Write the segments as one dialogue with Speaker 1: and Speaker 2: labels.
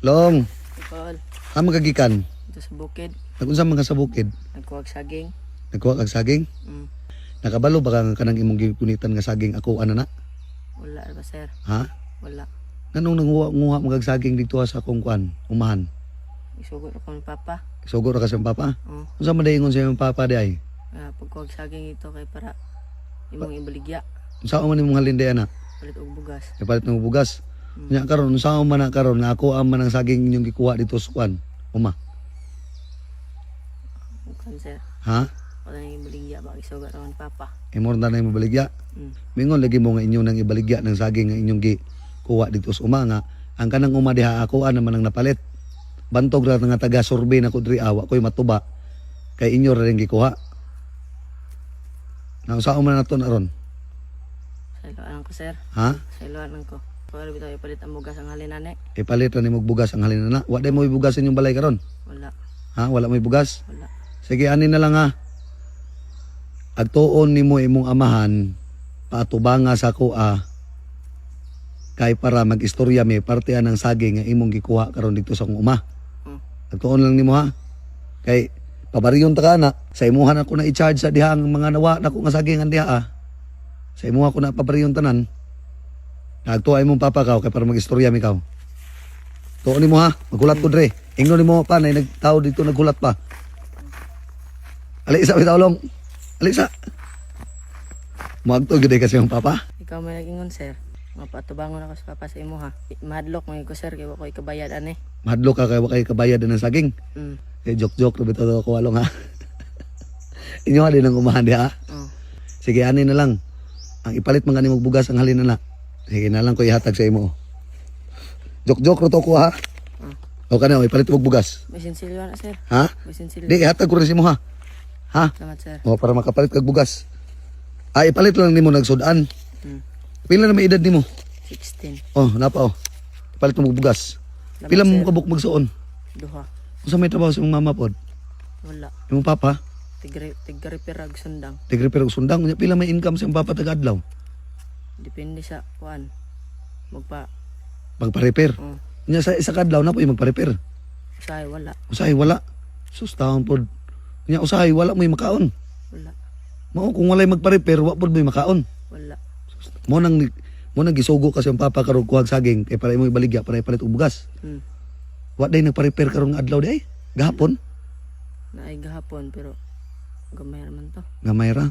Speaker 1: Long,
Speaker 2: Ipol.
Speaker 1: amo kagikan.
Speaker 2: Ito sa bukid.
Speaker 1: Nagunsa man ka sa bukid?
Speaker 2: Nagkuwag saging.
Speaker 1: Nagkuha kag saging?
Speaker 2: Mm.
Speaker 1: Nakabalo ba ka kanang imong gipunitan nga saging ako ana na?
Speaker 2: Wala ba sir?
Speaker 1: Ha?
Speaker 2: Wala.
Speaker 1: Nanong nanguha magag saging dito sa akong kuan, umahan.
Speaker 2: Isugot ako ni Papa.
Speaker 1: Sugo ra ka sa imong papa?
Speaker 2: Oh.
Speaker 1: Unsa man daingon sa imong papa di ay?
Speaker 2: Pagkuwag saging ito kay para imong ibaligya.
Speaker 1: Unsa man imong halin di ana?
Speaker 2: Palit og bugas.
Speaker 1: Ipalit ng bugas. Nya karon unsa man na karon nga ako man ang saging inyong gikuha dito sa kuan, uma.
Speaker 2: Bukan sir.
Speaker 1: Ha?
Speaker 2: Wala nang ibaligya ba isugot ako ni Papa.
Speaker 1: Imor na imong baligya.
Speaker 2: Mm.
Speaker 1: Mingon lagi mo nga inyo nang ibaligya ng saging nga inyong gikuha dito sa uma nga ang kanang uma diha ako naman ang napalit. Bantog ra nga taga survey na ko diri awa ko'y matuba kay inyo ra ring gikuha. Nang sa man naton aron?
Speaker 2: Sa iloan ko sir.
Speaker 1: Ha?
Speaker 2: Sa iloan ko. Pwede bitaw ipalit ang bugas ang halinane.
Speaker 1: Ipalit ra nimo bugas ang halin na. Wa day mo ibugas inyong balay karon.
Speaker 2: Wala.
Speaker 1: Ha? Wala mo ibugas?
Speaker 2: Wala.
Speaker 1: Sige ani na lang ha. Agtuon nimo imong amahan paatubanga sa kuha kay para magistorya may parte ng saging nga imong gikuha karon dito sa akong uma. Agtuon lang nimo ha. Kay pabariyon ta kana sa imuhan ako na i-charge sa diha ang mga nawa nako nga saging an diha ah. Sa imuha ko na pabariyon tanan. Nagtuwa imong papa kaw kay para magistorya mi kaw. Tuon nimo ha, magulat ko dre. Ingnon nimo pa na nagtao dito nagulat pa. Alisa bitaw long. Alisa. Magto gid kasi yung papa.
Speaker 2: Ikaw may nagingon sir. Mapatubangon ako sa Papa sa imo ha. Mahadlok mo ko sir kay wa ko ikabayad ani.
Speaker 1: Mahadlok ka kay wa kay kabayad ng saging.
Speaker 2: Mm.
Speaker 1: Eh joke-joke ra bitaw ko walong ha. Inyo din ang umahan diha.
Speaker 2: Oh.
Speaker 1: Sige ani na lang. Ang ipalit man kanimo bugas ang halin na. Sige na lang ko ihatag sa imo. Joke-joke ra to ko ha. O kana ipalit og bugas.
Speaker 2: May sinsilyo na sir.
Speaker 1: Ha?
Speaker 2: May sinsilyo.
Speaker 1: Di ihatag ko rin sa imo ha. Ha?
Speaker 2: Salamat sir.
Speaker 1: O para makapalit kag bugas. Ay ipalit lang nimo nagsudan.
Speaker 2: Mm.
Speaker 1: Pila na may edad nimo?
Speaker 2: 16.
Speaker 1: Oh, napa oh. Ipalit mo og bugas. Pila mo
Speaker 2: sir.
Speaker 1: kabuk magsuon?
Speaker 2: Duha.
Speaker 1: Unsa may trabaho sa imong mama pod?
Speaker 2: Wala.
Speaker 1: Imong papa?
Speaker 2: Tigre-pirag sundang.
Speaker 1: Tigre pero sundang unya pila may income sa imong papa taga-adlaw?
Speaker 2: Depende sa kuan. Magpa
Speaker 1: Magpa-repair.
Speaker 2: oh.
Speaker 1: Unya sa isa kadlaw na po magpa-repair.
Speaker 2: Usahay wala.
Speaker 1: Usahay wala. Sus taon pod. Unya usahay wala mo makaon.
Speaker 2: Wala.
Speaker 1: Mao kung walay magpa-repair wa pod mo makaon.
Speaker 2: Wala.
Speaker 1: Mo nang gisugo kasi ang papa karon kuhag saging kay para imo ibaligya para ipalit og bugas.
Speaker 2: Hmm.
Speaker 1: Wa day nagpa-repair karon nga adlaw day. Gahapon.
Speaker 2: Naay gahapon pero gamay naman to.
Speaker 1: Gamay ra.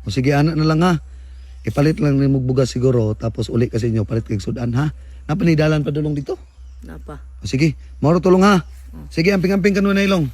Speaker 1: O sige ana na lang ha. Ipalit lang nimo og bugas siguro tapos uli kasi inyo palit kag sudan ha. Napanidalan pa dulong dito.
Speaker 2: Napa.
Speaker 1: O sige, mao tulong ha. Sige amping-amping kanunay long.